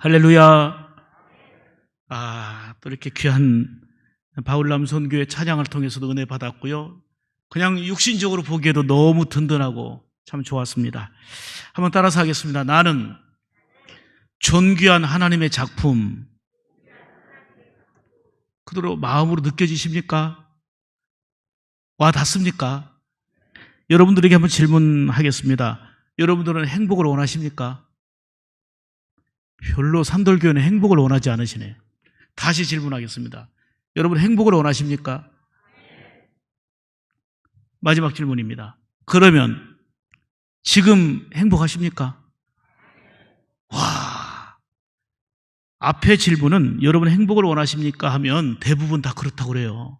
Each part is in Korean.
할렐루야. 또 이렇게 귀한 바울람 선교의 찬양을 통해서도 은혜 받았고요. 그냥 육신적으로 보기에도 너무 든든하고 참 좋았습니다. 한번 따라서 하겠습니다. 나는 존귀한 하나님의 작품. 그대로 마음으로 느껴지십니까? 와 닿습니까? 여러분들에게 한번 질문하겠습니다. 여러분들은 행복을 원하십니까? 별로 산돌교회는 행복을 원하지 않으시네. 다시 질문하겠습니다. 여러분 행복을 원하십니까? 마지막 질문입니다. 그러면 지금 행복하십니까? 와, 앞에 질문은 여러분 행복을 원하십니까 하면 대부분 다 그렇다고 그래요.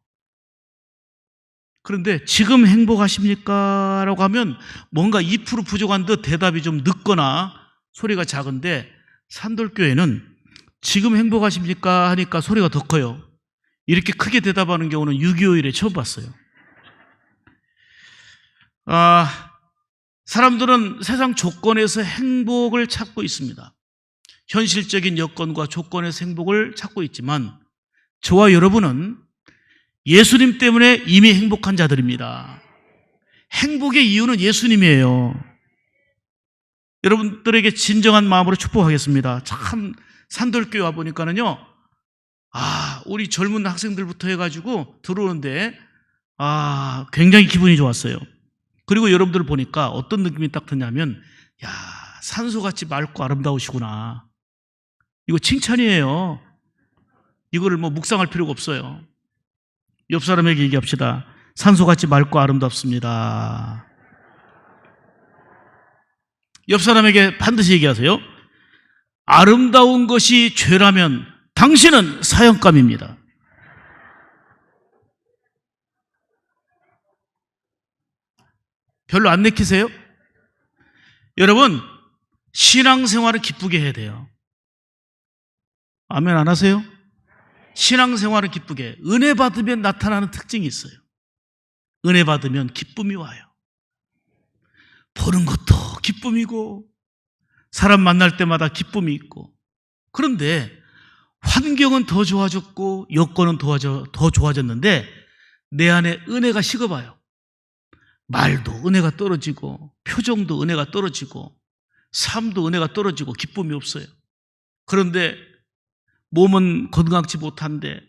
그런데 지금 행복하십니까? 라고 하면 뭔가 2% 부족한 듯 대답이 좀 늦거나 소리가 작은데, 산돌교회는 지금 행복하십니까? 하니까 소리가 더 커요. 이렇게 크게 대답하는 경우는 6.25 이래 처음 봤어요. 사람들은 세상 조건에서 행복을 찾고 있습니다. 현실적인 여건과 조건에서 행복을 찾고 있지만 저와 여러분은 예수님 때문에 이미 행복한 자들입니다. 행복의 이유는 예수님이에요. 여러분들에게 진정한 마음으로 축복하겠습니다. 참 산돌교회 와보니까는요, 우리 젊은 학생들부터 해가지고 들어오는데 굉장히 기분이 좋았어요. 그리고 여러분들 보니까 어떤 느낌이 딱 드냐면, 산소같이 맑고 아름다우시구나. 이거 칭찬이에요. 이거를 묵상할 필요가 없어요. 옆 사람에게 얘기합시다. 산소같이 맑고 아름답습니다. 옆 사람에게 반드시 얘기하세요. 아름다운 것이 죄라면 당신은 사형감입니다. 별로 안 내키세요? 여러분, 신앙생활을 기쁘게 해야 돼요. 아멘 안 하세요? 신앙생활을 기쁘게. 은혜 받으면 나타나는 특징이 있어요. 은혜 받으면 기쁨이 와요. 보는 것도 기쁨이고 사람 만날 때마다 기쁨이 있고. 그런데 환경은 더 좋아졌고 여건은 더 좋아졌는데 내 안에 은혜가 식어봐요. 말도 은혜가 떨어지고 표정도 은혜가 떨어지고 삶도 은혜가 떨어지고 기쁨이 없어요. 그런데 몸은 건강치 못한데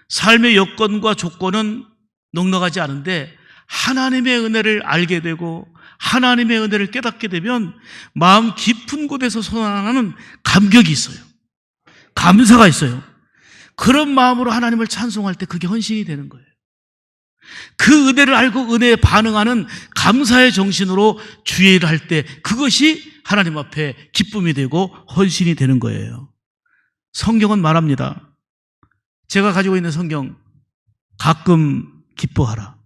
삶의 여건과 조건은 넉넉하지 않은데 하나님의 은혜를 알게 되고 하나님의 은혜를 깨닫게 되면 마음 깊은 곳에서 솟아나는 감격이 있어요. 감사가 있어요. 그런 마음으로 하나님을 찬송할 때 그게 헌신이 되는 거예요. 그 은혜를 알고 은혜에 반응하는 감사의 정신으로 주의 일을 할 때 그것이 하나님 앞에 기쁨이 되고 헌신이 되는 거예요. 성경은 말합니다. 제가 가지고 있는 성경, 가끔 기뻐하라.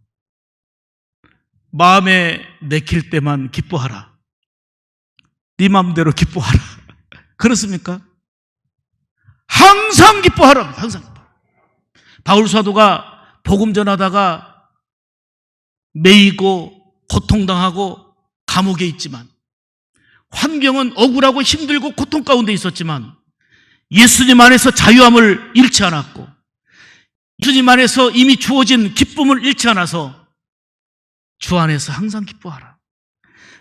마음에 내킬 때만 기뻐하라. 네 마음대로 기뻐하라. 그렇습니까? 항상 기뻐하라. 항상. 바울 사도가 복음 전하다가 매이고 고통당하고 감옥에 있지만, 환경은 억울하고 힘들고 고통 가운데 있었지만 예수님 안에서 자유함을 잃지 않았고 예수님 안에서 이미 주어진 기쁨을 잃지 않아서 주 안에서 항상 기뻐하라.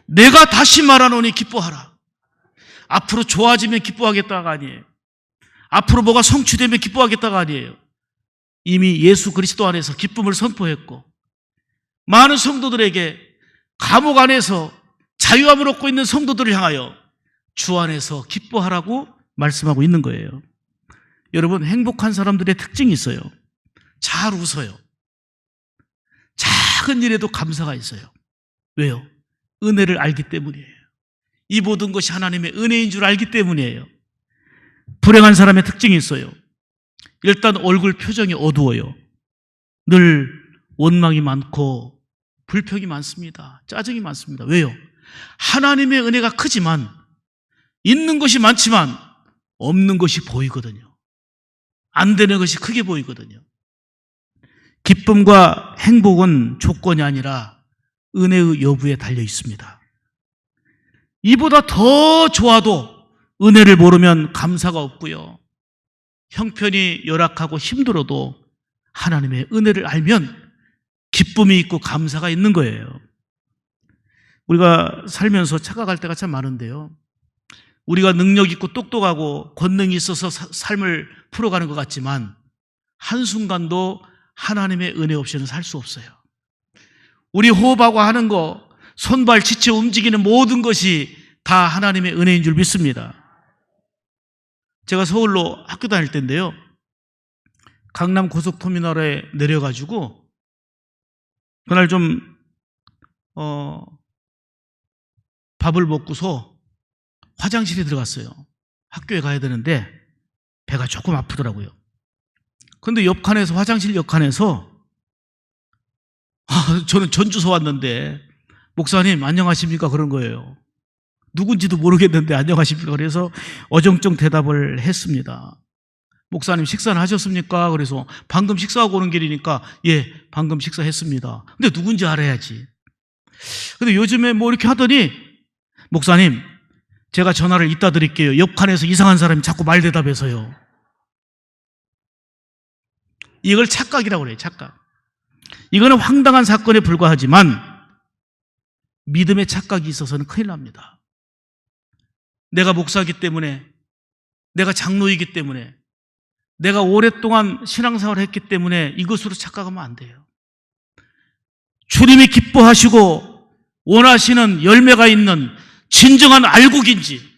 내가 다시 말하노니 기뻐하라. 앞으로 좋아지면 기뻐하겠다가 아니에요. 앞으로 뭐가 성취되면 기뻐하겠다가 아니에요. 이미 예수 그리스도 안에서 기쁨을 선포했고 많은 성도들에게 감옥 안에서 자유함을 얻고 있는 성도들을 향하여 주 안에서 기뻐하라고 말씀하고 있는 거예요. 여러분, 행복한 사람들의 특징이 있어요. 잘 웃어요. 작은 일에도 감사가 있어요. 왜요? 은혜를 알기 때문이에요. 이 모든 것이 하나님의 은혜인 줄 알기 때문이에요. 불행한 사람의 특징이 있어요. 일단 얼굴 표정이 어두워요. 늘 원망이 많고 불평이 많습니다. 짜증이 많습니다. 왜요? 하나님의 은혜가 크지만 있는 것이 많지만 없는 것이 보이거든요. 안 되는 것이 크게 보이거든요. 기쁨과 행복은 조건이 아니라 은혜의 여부에 달려 있습니다. 이보다 더 좋아도 은혜를 모르면 감사가 없고요. 형편이 열악하고 힘들어도 하나님의 은혜를 알면 기쁨이 있고 감사가 있는 거예요. 우리가 살면서 착각할 때가 참 많은데요. 우리가 능력 있고 똑똑하고 권능이 있어서 삶을 풀어가는 것 같지만 한순간도 하나님의 은혜 없이는 살 수 없어요. 우리 호흡하고 하는 거, 손발 지쳐 움직이는 모든 것이 다 하나님의 은혜인 줄 믿습니다. 제가 서울로 학교 다닐 때인데요. 강남 고속터미널에 내려가지고 그날 좀 밥을 먹고서 화장실에 들어갔어요. 학교에 가야 되는데 배가 조금 아프더라고요. 그런데 옆칸에서, 화장실 옆칸에서 저는 전주서 왔는데 목사님 안녕하십니까 그런 거예요. 누군지도 모르겠는데 안녕하십니까. 그래서 어정쩡 대답을 했습니다. 목사님 식사는 하셨습니까? 그래서 방금 식사하고 오는 길이니까 예, 방금 식사했습니다. 근데 누군지 알아야지. 근데 요즘에 뭐 이렇게 하더니 목사님 제가 전화를 이따 드릴게요. 옆칸에서 이상한 사람이 자꾸 말 대답해서요. 이걸 착각이라고 그래요. 착각. 이거는 황당한 사건에 불과하지만 믿음의 착각이 있어서는 큰일 납니다. 내가 목사이기 때문에, 내가 장로이기 때문에, 내가 오랫동안 신앙생활을 했기 때문에 이것으로 착각하면 안 돼요. 주님이 기뻐하시고 원하시는 열매가 있는 진정한 알곡인지,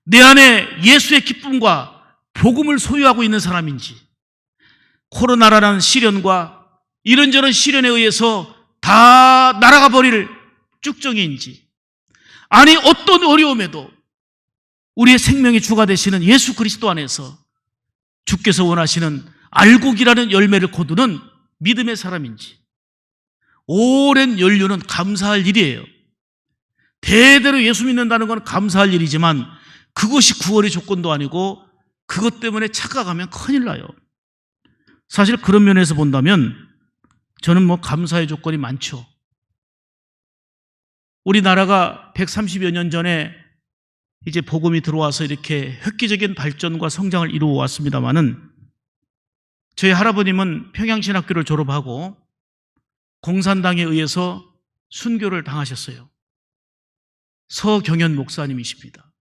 내 안에 예수의 기쁨과 복음을 소유하고 있는 사람인지, 코로나라는 시련과 이런저런 시련에 의해서 다 날아가 버릴 쭉정이인지, 아니 어떤 어려움에도 우리의 생명의 주가 되시는 예수 그리스도 안에서 주께서 원하시는 알곡이라는 열매를 거두는 믿음의 사람인지, 오랜 연륜은 감사할 일이에요. 대대로 예수 믿는다는 건 감사할 일이지만 그것이 구원의 조건도 아니고 그것 때문에 착각하면 큰일 나요. 사실 그런 면에서 본다면 저는 뭐 감사의 조건이 많죠. 우리나라가 130여 년 전에 이제 복음이 들어와서 이렇게 획기적인 발전과 성장을 이루어 왔습니다마는 저희 할아버님은 평양신학교를 졸업하고 공산당에 의해서 순교를 당하셨어요. 서경현 목사님이십니다.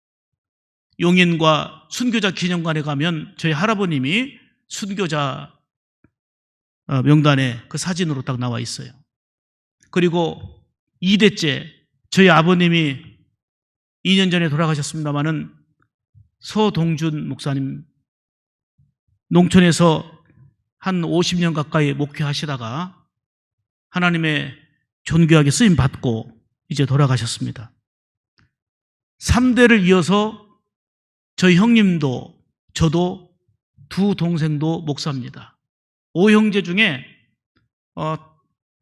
용인과 순교자 기념관에 가면 저희 할아버님이 순교자 명단에 그 사진으로 딱 나와 있어요. 그리고 2대째 저희 아버님이 2년 전에 돌아가셨습니다마는 서동준 목사님, 농촌에서 한 50년 가까이 목회하시다가 하나님의 존귀하게 쓰임 받고 이제 돌아가셨습니다. 3대를 이어서 저희 형님도 저도 두 동생도 목사입니다. 5형제 중에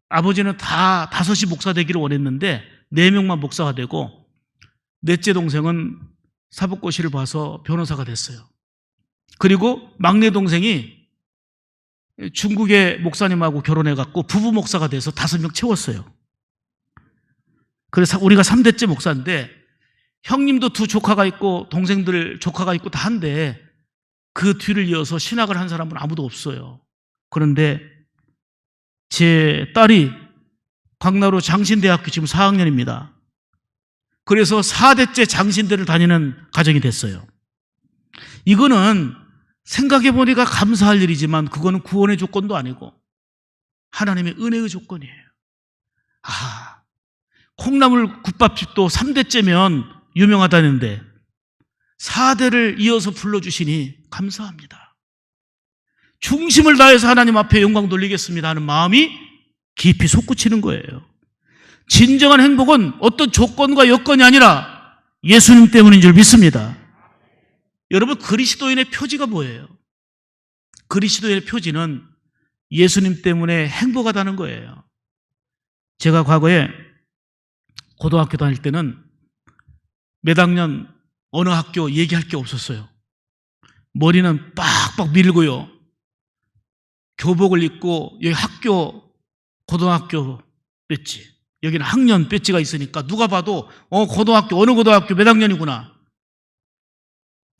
아버지는 다 5이 목사 되기를 원했는데 4명만 목사가 되고 넷째 동생은 사법고시를 봐서 변호사가 됐어요. 그리고 막내 동생이 중국의 목사님하고 결혼해갖고 부부 목사가 돼서 5명 채웠어요. 그래서 우리가 3대째 목사인데 형님도 두 조카가 있고 동생들 조카가 있고 다 한데 그 뒤를 이어서 신학을 한 사람은 아무도 없어요. 그런데 제 딸이 광나루 장신대학교 지금 4학년입니다. 그래서 4대째 장신대를 다니는 가정이 됐어요. 이거는 생각해보니까 감사할 일이지만 그거는 구원의 조건도 아니고 하나님의 은혜의 조건이에요. 콩나물 국밥집도 3대째면 유명하다는데 4대를 이어서 불러주시니 감사합니다. 중심을 다해서 하나님 앞에 영광 돌리겠습니다 하는 마음이 깊이 솟구치는 거예요. 진정한 행복은 어떤 조건과 여건이 아니라 예수님 때문인 줄 믿습니다. 여러분, 그리스도인의 표지가 뭐예요? 그리스도인의 표지는 예수님 때문에 행복하다는 거예요. 제가 과거에 고등학교 다닐 때는 몇 학년 어느 학교 얘기할 게 없었어요. 머리는 빡빡 밀고요. 교복을 입고 여기 학교 고등학교 배지, 여기는 학년 배지가 있으니까 누가 봐도 고등학교 어느 고등학교 몇 학년이구나.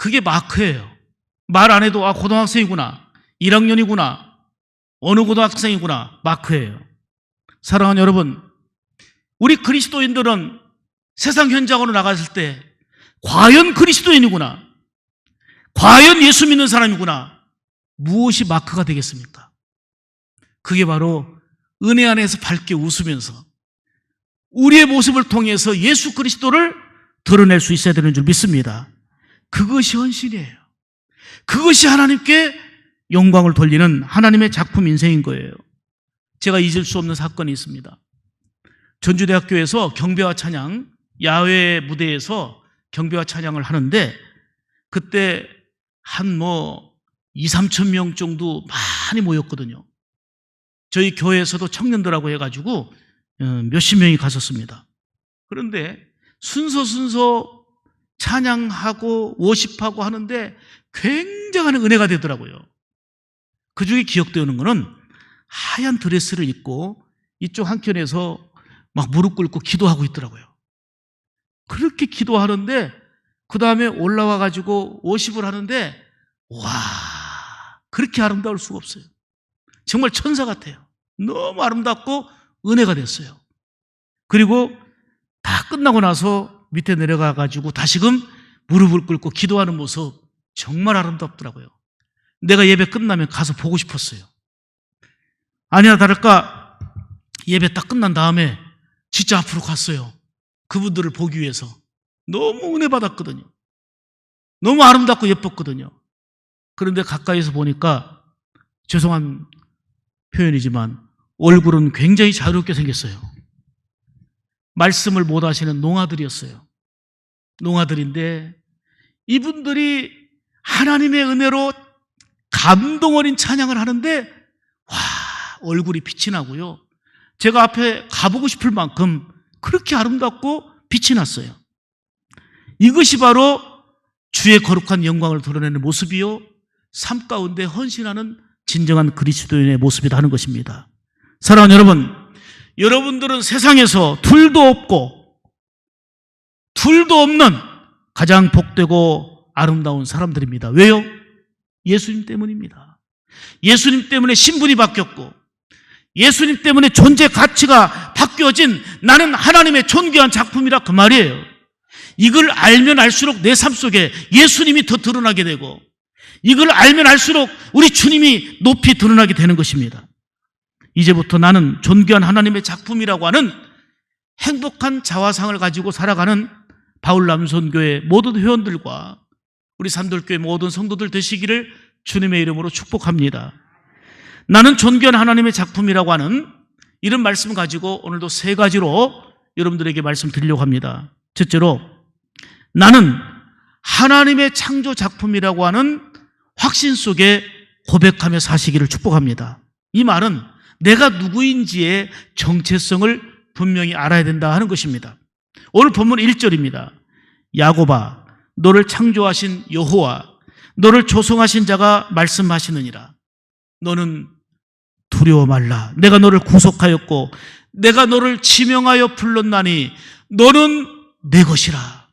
그게 마크예요. 말 안 해도 고등학생이구나, 1학년이구나, 어느 고등학생이구나, 마크예요. 사랑하는 여러분, 우리 그리스도인들은 세상 현장으로 나갔을 때 과연 그리스도인이구나, 과연 예수 믿는 사람이구나, 무엇이 마크가 되겠습니까? 그게 바로 은혜 안에서 밝게 웃으면서 우리의 모습을 통해서 예수 그리스도를 드러낼 수 있어야 되는 줄 믿습니다. 그것이 헌신이에요. 그것이 하나님께 영광을 돌리는 하나님의 작품 인생인 거예요. 제가 잊을 수 없는 사건이 있습니다. 전주대학교에서 경배와 찬양, 야외 무대에서 경배와 찬양을 하는데 그때 한 2, 3천 명 정도 많이 모였거든요. 저희 교회에서도 청년들하고 해가지고 몇십 명이 갔었습니다. 그런데 순서 찬양하고 워십하고 하는데 굉장한 은혜가 되더라고요. 그 중에 기억되는 거는 하얀 드레스를 입고 이쪽 한켠에서 막 무릎 꿇고 기도하고 있더라고요. 그렇게 기도하는데 그 다음에 올라와 가지고 워십을 하는데 와, 그렇게 아름다울 수가 없어요. 정말 천사 같아요. 너무 아름답고 은혜가 됐어요. 그리고 다 끝나고 나서 밑에 내려가 가지고 다시금 무릎을 꿇고 기도하는 모습 정말 아름답더라고요. 내가 예배 끝나면 가서 보고 싶었어요. 아니나 다를까 예배 딱 끝난 다음에 진짜 앞으로 갔어요. 그분들을 보기 위해서. 너무 은혜 받았거든요. 너무 아름답고 예뻤거든요. 그런데 가까이서 보니까 죄송한 표현이지만 얼굴은 굉장히 자유롭게 생겼어요. 말씀을 못 하시는 농아들이었어요. 농아들인데 이분들이 하나님의 은혜로 감동 어린 찬양을 하는데 와, 얼굴이 빛이 나고요. 제가 앞에 가보고 싶을 만큼 그렇게 아름답고 빛이 났어요. 이것이 바로 주의 거룩한 영광을 드러내는 모습이요, 삶 가운데 헌신하는 진정한 그리스도인의 모습이다 하는 것입니다. 사랑하는 여러분, 여러분들은 세상에서 둘도 없는 가장 복되고 아름다운 사람들입니다. 왜요? 예수님 때문입니다. 예수님 때문에 신분이 바뀌었고 예수님 때문에 존재 가치가 바뀌어진 나는 하나님의 존귀한 작품이라 그 말이에요. 이걸 알면 알수록 내 삶 속에 예수님이 더 드러나게 되고 이걸 알면 알수록 우리 주님이 높이 드러나게 되는 것입니다. 이제부터 나는 존귀한 하나님의 작품이라고 하는 행복한 자화상을 가지고 살아가는 바울남선교회 모든 회원들과 우리 산돌교회 모든 성도들 되시기를 주님의 이름으로 축복합니다. 나는 존귀한 하나님의 작품이라고 하는 이런 말씀을 가지고 오늘도 세 가지로 여러분들에게 말씀드리려고 합니다. 첫째로, 나는 하나님의 창조 작품이라고 하는 확신 속에 고백하며 사시기를 축복합니다. 이 말은 내가 누구인지의 정체성을 분명히 알아야 된다 하는 것입니다. 오늘 본문 1절입니다. 야곱아, 너를 창조하신 여호와, 너를 조성하신 자가 말씀하시느니라. 너는 두려워 말라. 내가 너를 구속하였고 내가 너를 지명하여 불렀나니 너는 내 것이라.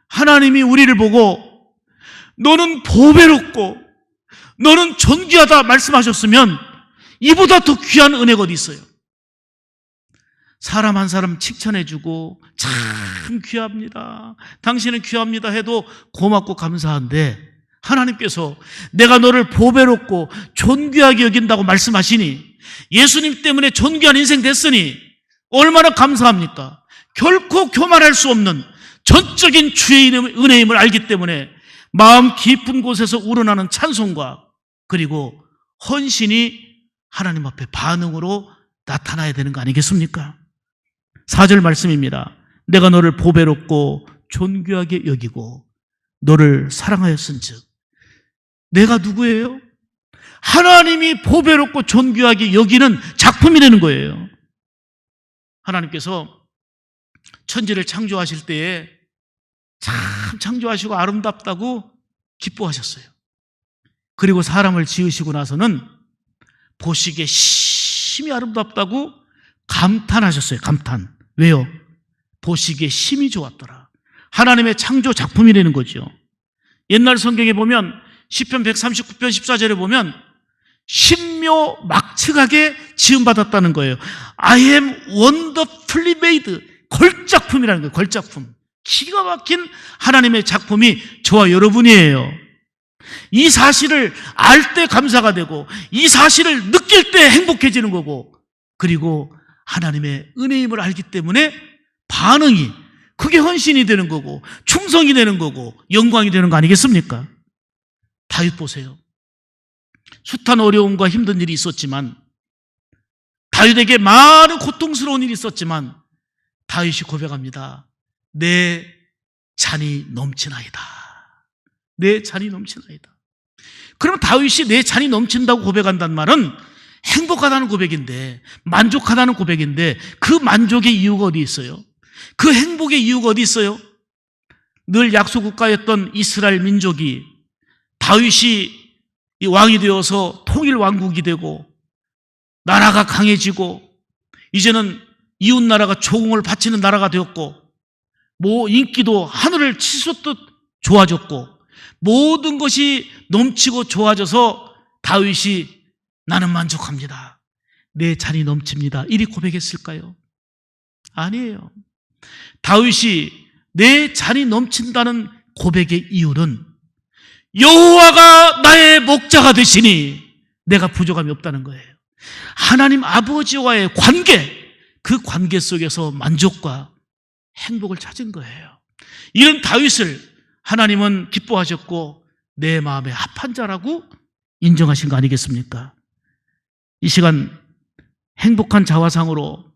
하나님이 우리를 보고 너는 보배롭고 너는 존귀하다 말씀하셨으면 이보다 더 귀한 은혜가 어디 있어요? 사람 한 사람 칭찬해주고 참 귀합니다, 당신은 귀합니다 해도 고맙고 감사한데 하나님께서 내가 너를 보배롭고 존귀하게 여긴다고 말씀하시니 예수님 때문에 존귀한 인생 됐으니 얼마나 감사합니까? 결코 교만할 수 없는 전적인 주의 은혜임을 알기 때문에 마음 깊은 곳에서 우러나는 찬송과 그리고 헌신이 하나님 앞에 반응으로 나타나야 되는 거 아니겠습니까? 4절 말씀입니다. 내가 너를 보배롭고 존귀하게 여기고 너를 사랑하였은즉. 내가 누구예요? 하나님이 보배롭고 존귀하게 여기는 작품이라는 거예요. 하나님께서 천지를 창조하실 때에 참 창조하시고 아름답다고 기뻐하셨어요. 그리고 사람을 지으시고 나서는 보시기에 심히 아름답다고 감탄하셨어요. 감탄. 왜요? 보시기에 심히 좋았더라. 하나님의 창조 작품이라는 거죠. 옛날 성경에 보면 시편 139편 14절에 보면 신묘 막측하게 지음받았다는 거예요. I am wonderfully made. 걸작품이라는 거예요. 걸작품. 기가 막힌 하나님의 작품이 저와 여러분이에요. 이 사실을 알 때 감사가 되고 이 사실을 느낄 때 행복해지는 거고, 그리고 하나님의 은혜임을 알기 때문에 반응이, 그게 헌신이 되는 거고 충성이 되는 거고 영광이 되는 거 아니겠습니까? 다윗 보세요. 숱한 어려움과 힘든 일이 있었지만, 다윗에게 많은 고통스러운 일이 있었지만 다윗이 고백합니다. 내 잔이 넘치나이다. 내 잔이 넘치나이다. 그러면 다윗이 내 잔이 넘친다고 고백한다는 말은 행복하다는 고백인데, 만족하다는 고백인데, 그 만족의 이유가 어디 있어요? 그 행복의 이유가 어디 있어요? 늘 약소국가였던 이스라엘 민족이 다윗이 이 왕이 되어서 통일 왕국이 되고 나라가 강해지고 이제는 이웃 나라가 조공을 바치는 나라가 되었고, 인기도 하늘을 치솟듯 좋아졌고, 모든 것이 넘치고 좋아져서 다윗이 나는 만족합니다. 내 잔이 넘칩니다. 이리 고백했을까요? 아니에요. 다윗이 내 잔이 넘친다는 고백의 이유는 여호와가 나의 목자가 되시니 내가 부족함이 없다는 거예요. 하나님 아버지와의 관계, 그 관계 속에서 만족과 행복을 찾은 거예요. 이런 다윗을 하나님은 기뻐하셨고 내 마음에 합한 자라고 인정하신 거 아니겠습니까? 이 시간 행복한 자화상으로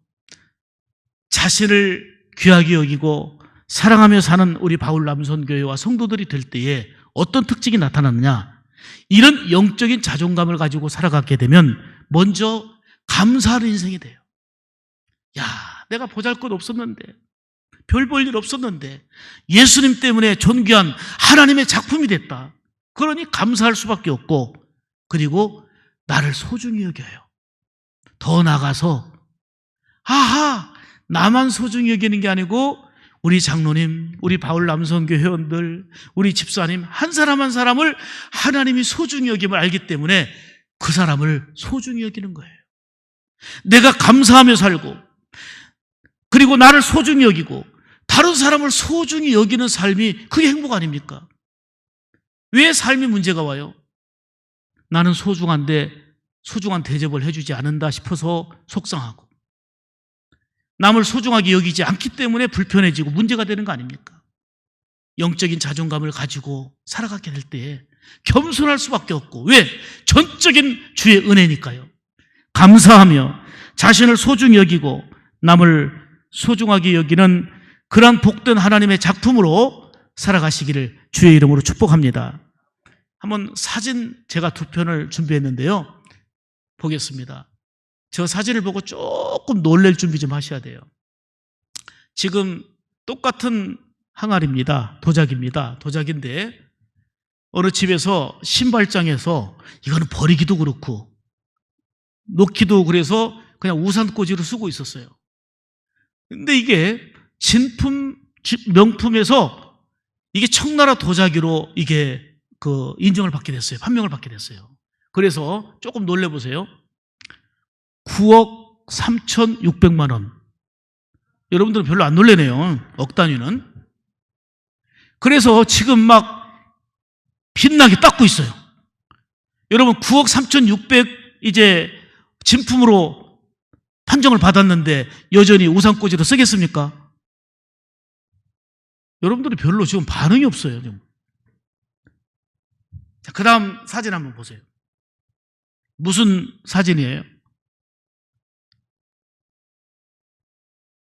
자신을 귀하게 여기고 사랑하며 사는 우리 바울 남선교회와 성도들이 될 때에 어떤 특징이 나타나느냐? 이런 영적인 자존감을 가지고 살아가게 되면 먼저 감사하는 인생이 돼요. 야, 내가 보잘것 없었는데, 별 볼 일 없었는데 예수님 때문에 존귀한 하나님의 작품이 됐다. 그러니 감사할 수밖에 없고, 그리고 나를 소중히 여겨요. 더 나아가서 아하, 나만 소중히 여기는 게 아니고 우리 장로님, 우리 바울 남성교 회원들, 우리 집사님 한 사람 한 사람을 하나님이 소중히 여김을 알기 때문에 그 사람을 소중히 여기는 거예요. 내가 감사하며 살고, 그리고 나를 소중히 여기고 다른 사람을 소중히 여기는 삶이, 그게 행복 아닙니까? 왜 삶이 문제가 와요? 나는 소중한데 소중한 대접을 해주지 않는다 싶어서 속상하고, 남을 소중하게 여기지 않기 때문에 불편해지고 문제가 되는 거 아닙니까? 영적인 자존감을 가지고 살아가게 될 때에 겸손할 수밖에 없고, 왜? 전적인 주의 은혜니까요. 감사하며 자신을 소중히 여기고 남을 소중하게 여기는 그런 복된 하나님의 작품으로 살아가시기를 주의 이름으로 축복합니다. 한번 사진 제가 2편을 준비했는데요. 보겠습니다. 저 사진을 보고 조금 놀랄 준비 좀 하셔야 돼요. 지금 똑같은 항아리입니다. 도자기입니다. 도자기인데 어느 집에서 신발장에서 이거는 버리기도 그렇고 놓기도 그래서 그냥 우산꽂이로 쓰고 있었어요. 근데 이게 진품, 명품에서 이게 청나라 도자기로 이게 인정을 받게 됐어요. 판명을 받게 됐어요. 그래서 조금 놀래보세요. 9억 3,600만 원. 여러분들은 별로 안 놀래네요. 억 단위는. 그래서 지금 막 빛나게 닦고 있어요. 여러분 9억 3,600 이제 진품으로 판정을 받았는데 여전히 우산꽂이로 쓰겠습니까? 여러분들이 별로 지금 반응이 없어요. 지금. 자, 그 다음 사진 한번 보세요. 무슨 사진이에요?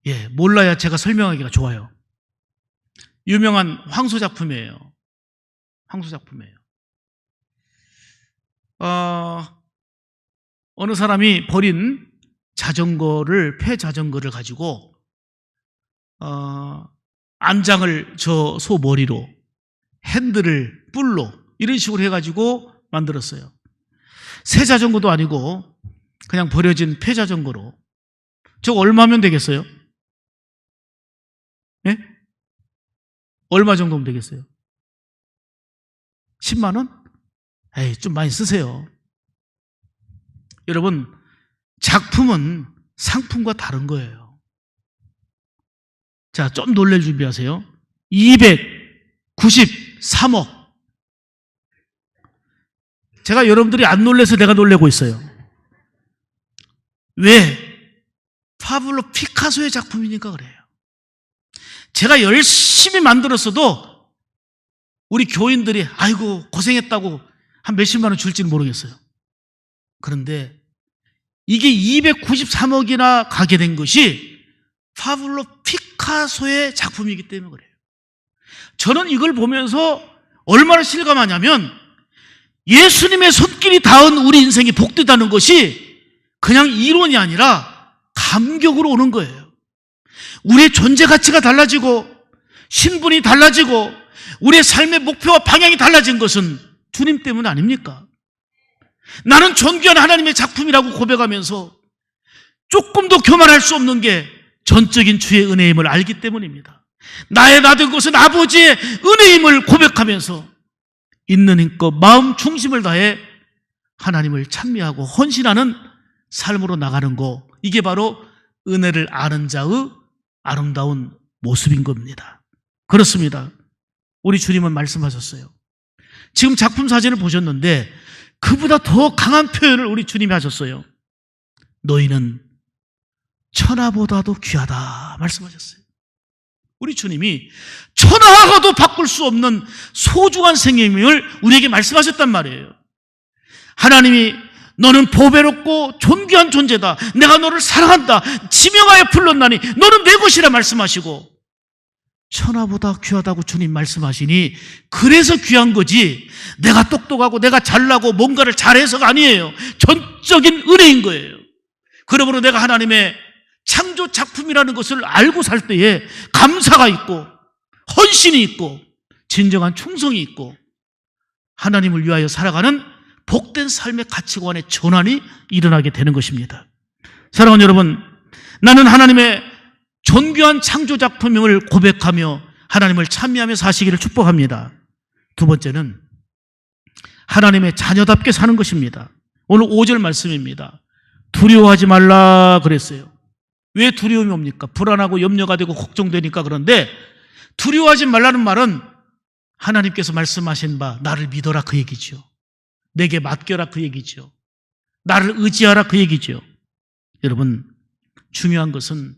예, 몰라야 제가 설명하기가 좋아요. 유명한 황소 작품이에요. 황소 작품이에요. 어느 사람이 버린 자전거를, 폐자전거를 가지고 안장을 저 소 머리로, 핸들을 뿔로 이런 식으로 해가지고 만들었어요. 새 자전거도 아니고 그냥 버려진 폐자전거로. 저거 얼마면 되겠어요? 예? 얼마 정도면 되겠어요? 10만 원? 에이, 좀 많이 쓰세요. 여러분, 작품은 상품과 다른 거예요. 자, 좀 놀랄 준비하세요. 293억. 제가 여러분들이 안 놀래서 내가 놀래고 있어요. 왜? 파블로 피카소의 작품이니까 그래요. 제가 열심히 만들었어도 우리 교인들이 아이고 고생했다고 한 몇십만 원 줄지는 모르겠어요. 그런데 이게 293억이나 가게 된 것이 파블로 피카소의 작품이기 때문에 그래요. 저는 이걸 보면서 얼마나 실감하냐면 예수님의 손길이 닿은 우리 인생이 복되다는 것이 그냥 이론이 아니라 감격으로 오는 거예요. 우리의 존재 가치가 달라지고 신분이 달라지고 우리의 삶의 목표와 방향이 달라진 것은 주님 때문 아닙니까? 나는 존귀한 하나님의 작품이라고 고백하면서 조금 더 교만할 수 없는 게 전적인 주의 은혜임을 알기 때문입니다. 나의 나된 것은 아버지의 은혜임을 고백하면서 있는 힘껏 마음 중심을 다해 하나님을 찬미하고 헌신하는 삶으로 나가는 거, 이게 바로 은혜를 아는 자의 아름다운 모습인 겁니다. 그렇습니다. 우리 주님은 말씀하셨어요. 지금 작품 사진을 보셨는데 그보다 더 강한 표현을 우리 주님이 하셨어요. 너희는 천하보다도 귀하다 말씀하셨어요. 우리 주님이 천하하고도 바꿀 수 없는 소중한 생명을 우리에게 말씀하셨단 말이에요. 하나님이 너는 보배롭고 존귀한 존재다. 내가 너를 사랑한다. 지명하여 불렀나니 너는 내 것이라 말씀하시고 천하보다 귀하다고 주님 말씀하시니 그래서 귀한 거지 내가 똑똑하고 내가 잘나고 뭔가를 잘해서가 아니에요. 전적인 은혜인 거예요. 그러므로 내가 하나님의 창조 작품이라는 것을 알고 살 때에 감사가 있고 헌신이 있고 진정한 충성이 있고 하나님을 위하여 살아가는 복된 삶의 가치관의 전환이 일어나게 되는 것입니다. 사랑하는 여러분, 나는 하나님의 존귀한 창조 작품임을 고백하며 하나님을 찬미하며 사시기를 축복합니다. 두 번째는 하나님의 자녀답게 사는 것입니다. 오늘 5절 말씀입니다. 두려워하지 말라 그랬어요. 왜 두려움이 옵니까? 불안하고 염려가 되고 걱정되니까. 그런데 두려워하지 말라는 말은 하나님께서 말씀하신 바 나를 믿어라 그 얘기죠. 내게 맡겨라 그 얘기죠. 나를 의지하라 그 얘기죠. 여러분, 중요한 것은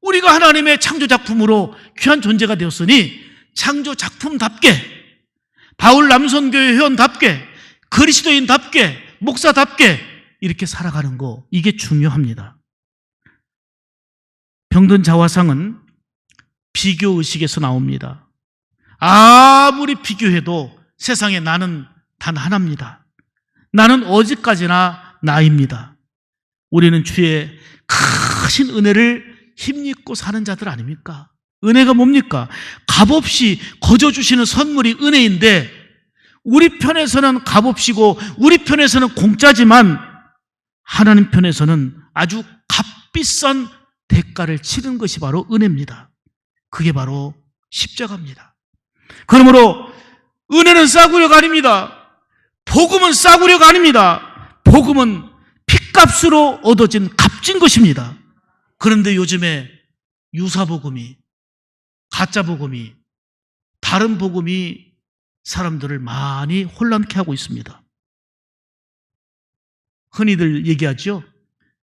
우리가 하나님의 창조작품으로 귀한 존재가 되었으니 창조작품답게 바울 남선교회 회원답게 그리스도인답게 목사답게 이렇게 살아가는 거, 이게 중요합니다. 병든 자화상은 비교의식에서 나옵니다. 아무리 비교해도 세상에 나는 단 하나입니다. 나는 어디까지나 나입니다. 우리는 주의 크신 은혜를 힘입고 사는 자들 아닙니까? 은혜가 뭡니까? 값없이 거저주시는 선물이 은혜인데 우리 편에서는 값없이고 우리 편에서는 공짜지만 하나님 편에서는 아주 값비싼 대가를 치른 것이 바로 은혜입니다. 그게 바로 십자가입니다. 그러므로 은혜는 싸구려가 아닙니다. 복음은 싸구려가 아닙니다. 복음은 핏값으로 얻어진 값진 것입니다. 그런데 요즘에 유사복음이, 가짜복음이, 다른 복음이 사람들을 많이 혼란케 하고 있습니다. 흔히들 얘기하죠.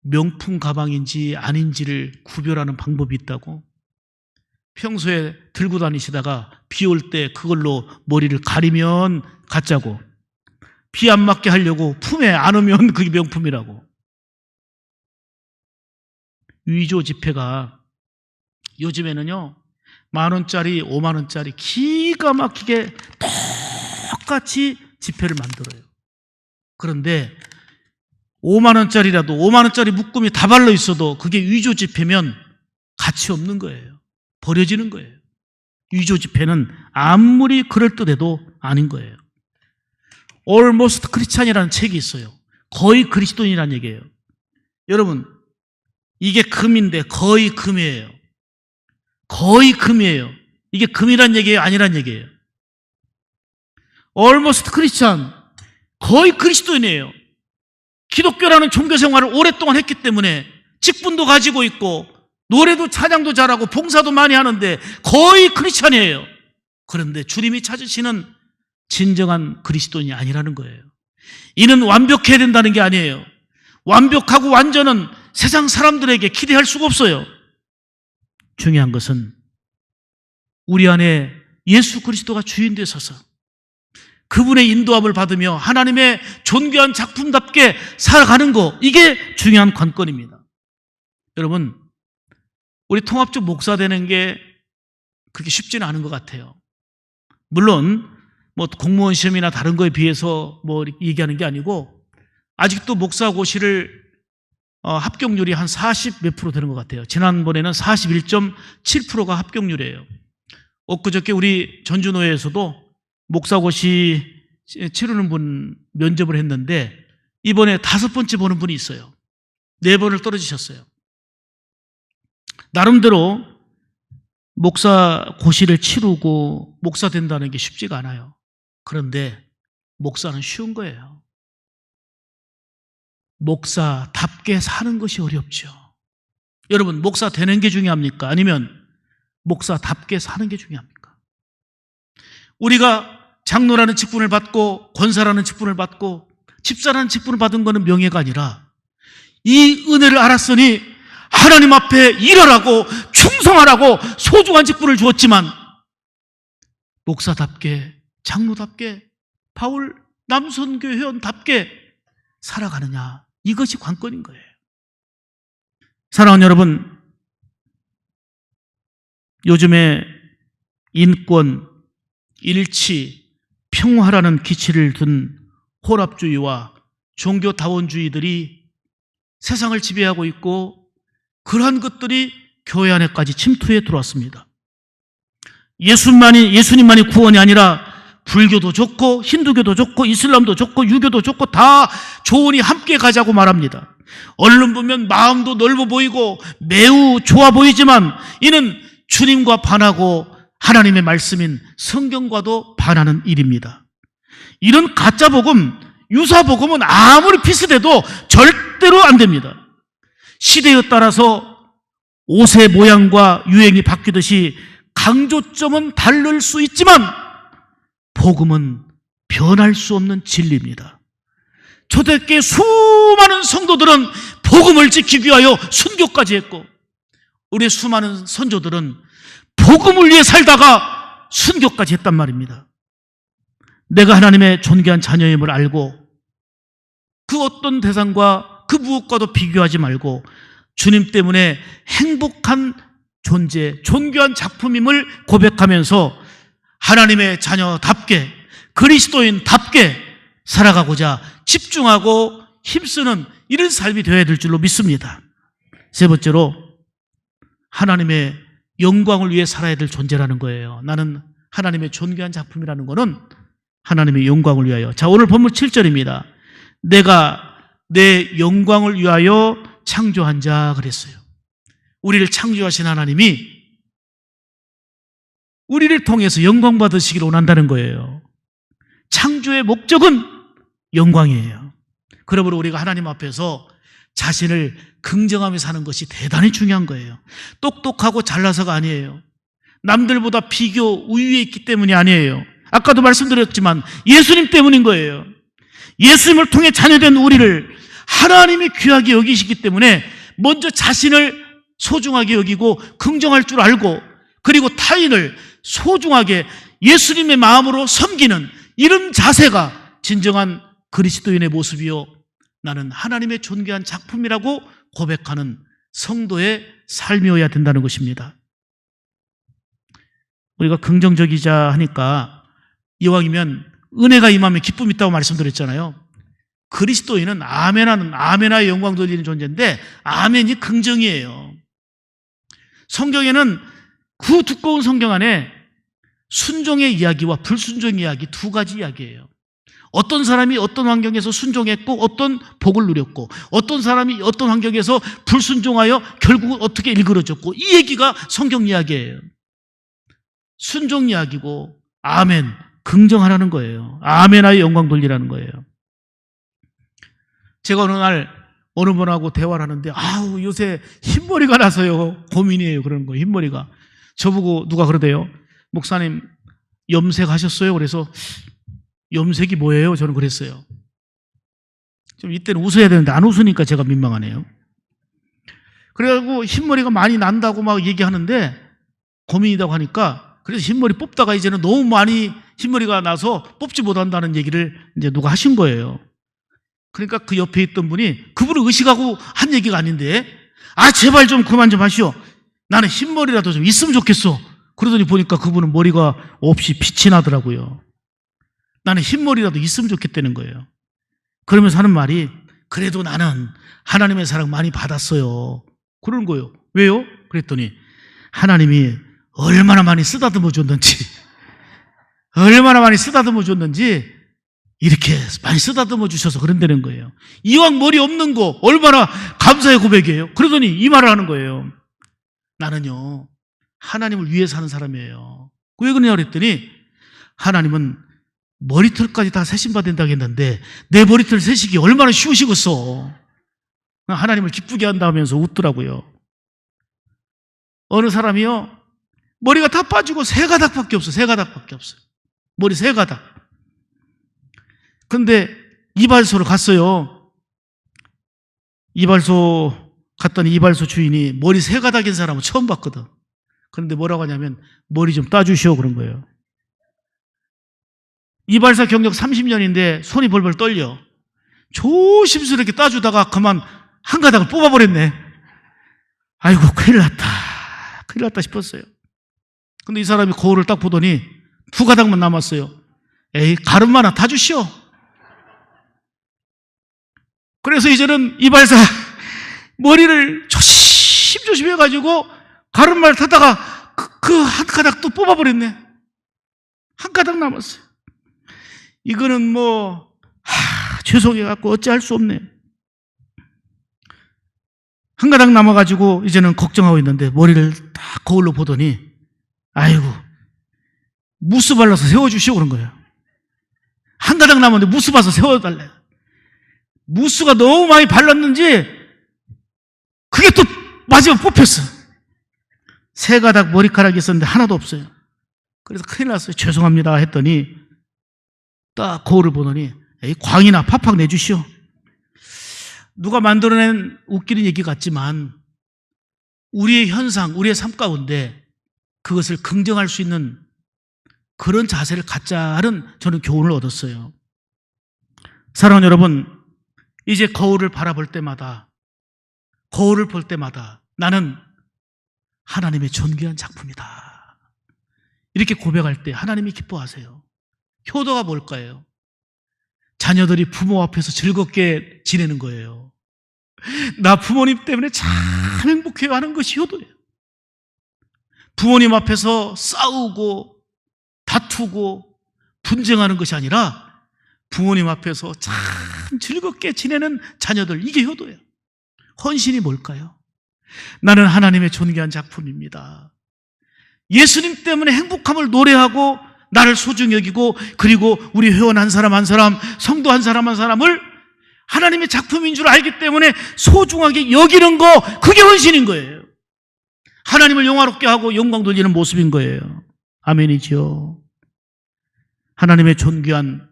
명품 가방인지 아닌지를 구별하는 방법이 있다고. 평소에 들고 다니시다가 비 올 때 그걸로 머리를 가리면 가짜고, 비 안 맞게 하려고 품에 안으면 그게 명품이라고. 위조 지폐가 요즘에는요 10,000원짜리 50,000원짜리 기가 막히게 똑같이 지폐를 만들어요. 그런데 50,000원짜리라도 50,000원짜리 묶음이 다 발려 있어도 그게 위조 지폐면 가치 없는 거예요. 버려지는 거예요. 위조 지폐는 아무리 그럴듯해도 아닌 거예요. Almost Christian이라는 책이 있어요. 거의 그리스도인이라는 얘기예요. 여러분, 이게 금인데 거의 금이에요. 거의 금이에요. 이게 금이란 얘기예요? 아니란 얘기예요? almost 크리스찬, 거의 그리스도인이에요. 기독교라는 종교 생활을 오랫동안 했기 때문에 직분도 가지고 있고 노래도 찬양도 잘하고 봉사도 많이 하는데 거의 크리스찬이에요. 그런데 주님이 찾으시는 진정한 그리스도인이 아니라는 거예요. 이는 완벽해야 된다는 게 아니에요. 완벽하고 완전은 세상 사람들에게 기대할 수가 없어요. 중요한 것은 우리 안에 예수 그리스도가 주인 되셔서 그분의 인도함을 받으며 하나님의 존귀한 작품답게 살아가는 거, 이게 중요한 관건입니다. 여러분, 우리 통합적 목사 되는 게 그렇게 쉽지는 않은 것 같아요. 물론 뭐 공무원 시험이나 다른 거에 비해서 뭐 얘기하는 게 아니고 아직도 목사고시를 합격률이 한 40 몇 프로 되는 것 같아요. 지난번에는 41.7%가 합격률이에요. 엊그저께 우리 전주노회에서도 목사고시 치르는 분 면접을 했는데 이번에 5번째 보는 분이 있어요. 4번을 떨어지셨어요. 나름대로 목사고시를 치르고 목사 된다는 게 쉽지가 않아요. 그런데 목사는 쉬운 거예요. 목사답게 사는 것이 어렵죠. 여러분, 목사 되는 게 중요합니까? 아니면 목사답게 사는 게 중요합니까? 우리가 장로라는 직분을 받고 권사라는 직분을 받고 집사라는 직분을 받은 것은 명예가 아니라 이 은혜를 알았으니 하나님 앞에 일하라고 충성하라고 소중한 직분을 주었지만 목사답게, 장로답게, 바울 남선교 회원답게 살아가느냐, 이것이 관건인 거예요. 사랑하는 여러분, 요즘에 인권, 일치, 평화라는 기치를 둔 혼합주의와 종교다원주의들이 세상을 지배하고 있고 그러한 것들이 교회 안에까지 침투해 들어왔습니다. 예수님만이 구원이 아니라 불교도 좋고 힌두교도 좋고 이슬람도 좋고 유교도 좋고 다 좋으니 함께 가자고 말합니다. 얼른 보면 마음도 넓어 보이고 매우 좋아 보이지만 이는 주님과 반하고 하나님의 말씀인 성경과도 반하는 일입니다. 이런 가짜복음, 유사복음은 아무리 비슷해도 절대로 안 됩니다. 시대에 따라서 옷의 모양과 유행이 바뀌듯이 강조점은 다를 수 있지만 복음은 변할 수 없는 진리입니다. 초대교회 수많은 성도들은 복음을 지키기 위하여 순교까지 했고 우리 수많은 선조들은 복음을 위해 살다가 순교까지 했단 말입니다. 내가 하나님의 존귀한 자녀임을 알고 그 어떤 대상과 그 무엇과도 비교하지 말고 주님 때문에 행복한 존재, 존귀한 작품임을 고백하면서 하나님의 자녀답게, 그리스도인답게 살아가고자 집중하고 힘쓰는 이런 삶이 되어야 될 줄로 믿습니다. 세 번째로 하나님의 영광을 위해 살아야 될 존재라는 거예요. 나는 하나님의 존귀한 작품이라는 것은 하나님의 영광을 위하여. 자, 오늘 본문 7절입니다. 내가 내 영광을 위하여 창조한 자 그랬어요. 우리를 창조하신 하나님이 우리를 통해서 영광 받으시기를 원한다는 거예요. 창조의 목적은 영광이에요. 그러므로 우리가 하나님 앞에서 자신을 긍정하며 사는 것이 대단히 중요한 거예요. 똑똑하고 잘나서가 아니에요. 남들보다 비교, 우위에 있기 때문이 아니에요. 아까도 말씀드렸지만 예수님 때문인 거예요. 예수님을 통해 자녀된 우리를 하나님이 귀하게 여기시기 때문에 먼저 자신을 소중하게 여기고 긍정할 줄 알고 그리고 타인을 소중하게 예수님의 마음으로 섬기는 이런 자세가 진정한 그리스도인의 모습이요, 나는 하나님의 존귀한 작품이라고 고백하는 성도의 삶이어야 된다는 것입니다. 우리가 긍정적이자 하니까 이왕이면 은혜가 임하면 기쁨이 있다고 말씀드렸잖아요. 그리스도인은 아멘하는, 아멘하의 영광 돌리는 존재인데 아멘이 긍정이에요. 성경에는 그 두꺼운 성경 안에 순종의 이야기와 불순종의 이야기 두 가지 이야기예요. 어떤 사람이 어떤 환경에서 순종했고 어떤 복을 누렸고 어떤 사람이 어떤 환경에서 불순종하여 결국은 어떻게 일그러졌고, 이 얘기가 성경 이야기예요. 순종 이야기고 아멘, 긍정하라는 거예요. 아멘하여 영광 돌리라는 거예요. 제가 어느 날 어느 분하고 대화를 하는데 아우 요새 흰머리가 나서요. 고민이에요. 그러는 거예요. 흰머리가. 저보고 누가 그러대요. 목사님 염색하셨어요? 그래서 염색이 뭐예요? 저는 그랬어요. 좀 이때는 웃어야 되는데 안 웃으니까 제가 민망하네요. 그래가지고 흰머리가 많이 난다고 막 얘기하는데 고민이라고 하니까 그래서 흰머리 뽑다가 이제는 너무 많이 흰머리가 나서 뽑지 못한다는 얘기를 이제 누가 하신 거예요. 그러니까 그 옆에 있던 분이 그분을 의식하고 한 얘기가 아닌데 아 제발 좀 그만 좀 하시오. 나는 흰머리라도 좀 있으면 좋겠어. 그러더니 보니까 그분은 머리가 없이 빛이 나더라고요. 나는 흰머리라도 있으면 좋겠다는 거예요. 그러면서 하는 말이 그래도 나는 하나님의 사랑 많이 받았어요. 그러는 거예요. 왜요? 그랬더니 하나님이 얼마나 많이 쓰다듬어 줬는지 이렇게 많이 쓰다듬어 주셔서 그런다는 거예요. 이왕 머리 없는 거 얼마나 감사의 고백이에요. 그러더니 이 말을 하는 거예요. 나는요 하나님을 위해 사는 사람이에요. 왜 그러냐 그랬더니 하나님은 머리털까지 다 세심받는다고 했는데 내 머리털 세시기 얼마나 쉬우시겠어. 하나님을 기쁘게 한다 하면서 웃더라고요. 어느 사람이요 머리가 다 빠지고 세 가닥밖에 없어. 세 가닥밖에 없어요. 머리 세 가닥. 근데 이발소를 갔어요. 이발소 갔더니 이발소 주인이 머리 세 가닥인 사람은 처음 봤거든. 그런데 뭐라고 하냐면 머리 좀 따주시오 그런 거예요. 이발사 경력 30년인데 손이 벌벌 떨려. 조심스럽게 따주다가 그만 한 가닥을 뽑아버렸네. 아이고 큰일 났다 싶었어요. 근데 이 사람이 거울을 딱 보더니 두 가닥만 남았어요. 에이 가름만아 타주시오. 그래서 이제는 이발사 머리를 조심 해가지고 가름만을 타다가 그 한 가닥 또 뽑아버렸네. 한 가닥 남았어요. 이거는 죄송해갖고 어찌할 수 없네. 한 가닥 남아가지고 이제는 걱정하고 있는데 머리를 딱 거울로 보더니 아이고 무스 발라서 세워주시오 그런 거예요. 한 가닥 남았는데 무스 발라서 세워달래. 무스가 너무 많이 발랐는지 그게 또 마지막 뽑혔어. 세 가닥 머리카락이 있었는데 하나도 없어요. 그래서 큰일 났어요. 죄송합니다 했더니 딱 거울을 보더니 에이 광이나 팍팍 내주시오. 누가 만들어낸 웃기는 얘기 같지만 우리의 현상, 우리의 삶 가운데 그것을 긍정할 수 있는 그런 자세를 갖자는 저는 교훈을 얻었어요. 사랑하는 여러분, 이제 거울을 바라볼 때마다 거울을 볼 때마다 나는 하나님의 존귀한 작품이다. 이렇게 고백할 때 하나님이 기뻐하세요. 효도가 뭘까요? 자녀들이 부모 앞에서 즐겁게 지내는 거예요. 나 부모님 때문에 참 행복해요 하는 것이 효도예요. 부모님 앞에서 싸우고 다투고 분쟁하는 것이 아니라 부모님 앞에서 참 즐겁게 지내는 자녀들, 이게 효도예요. 헌신이 뭘까요? 나는 하나님의 존귀한 작품입니다. 예수님 때문에 행복함을 노래하고 나를 소중히 여기고 그리고 우리 회원 한 사람 한 사람, 성도 한 사람 한 사람을 하나님의 작품인 줄 알기 때문에 소중하게 여기는 거, 그게 헌신인 거예요. 하나님을 영화롭게 하고 영광 돌리는 모습인 거예요. 아멘이죠. 하나님의 존귀한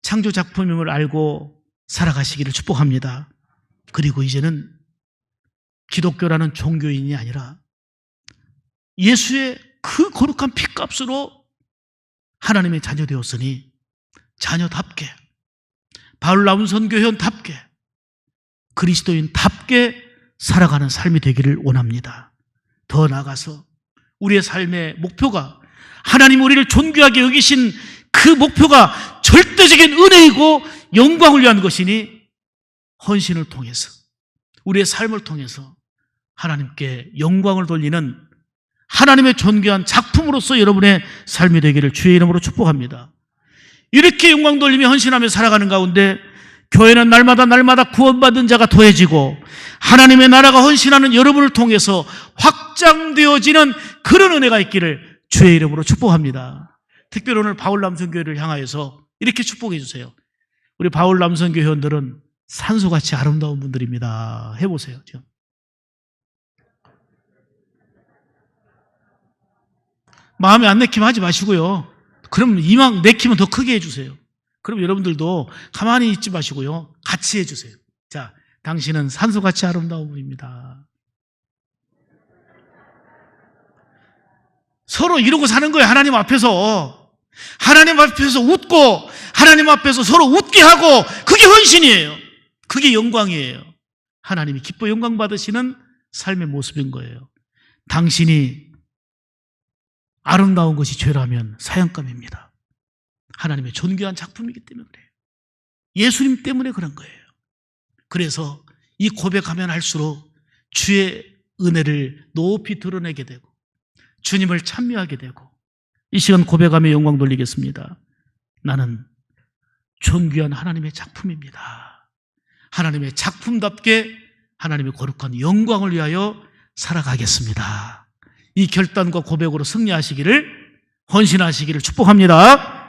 창조 작품임을 알고 살아가시기를 축복합니다. 그리고 이제는 기독교라는 종교인이 아니라 예수의 그 거룩한 피값으로 하나님의 자녀 되었으니 자녀답게, 바울 나온 선교회원답게, 그리스도인답게 살아가는 삶이 되기를 원합니다. 더 나아가서 우리의 삶의 목표가 하나님 우리를 존귀하게 여기신 그 목표가 절대적인 은혜이고 영광을 위한 것이니 헌신을 통해서 우리의 삶을 통해서 하나님께 영광을 돌리는 하나님의 존귀한 작품으로서 여러분의 삶이 되기를 주의 이름으로 축복합니다. 이렇게 영광 돌리며 헌신하며 살아가는 가운데 교회는 날마다 구원받은 자가 더해지고 하나님의 나라가 헌신하는 여러분을 통해서 확장되어지는 그런 은혜가 있기를 주의 이름으로 축복합니다. 특별히 오늘 바울 남성교회를 향하여서 이렇게 축복해 주세요. 우리 바울 남성교회 회원들은 산소같이 아름다운 분들입니다. 해보세요. 지금. 마음에 안 내키면 하지 마시고요. 그럼 이만 내키면 더 크게 해주세요. 그럼 여러분들도 가만히 있지 마시고요. 같이 해주세요. 자, 당신은 산소같이 아름다운 분입니다. 서로 이러고 사는 거예요. 하나님 앞에서. 하나님 앞에서 웃고 하나님 앞에서 서로 웃게 하고, 그게 헌신이에요. 그게 영광이에요. 하나님이 기뻐 영광 받으시는 삶의 모습인 거예요. 당신이 아름다운 것이 죄라면 사형감입니다. 하나님의 존귀한 작품이기 때문에 그래요. 예수님 때문에 그런 거예요. 그래서 이 고백하면 할수록 주의 은혜를 높이 드러내게 되고 주님을 찬미하게 되고, 이 시간 고백하며 영광 돌리겠습니다. 나는 존귀한 하나님의 작품입니다. 하나님의 작품답게 하나님의 거룩한 영광을 위하여 살아가겠습니다. 이 결단과 고백으로 승리하시기를, 헌신하시기를 축복합니다.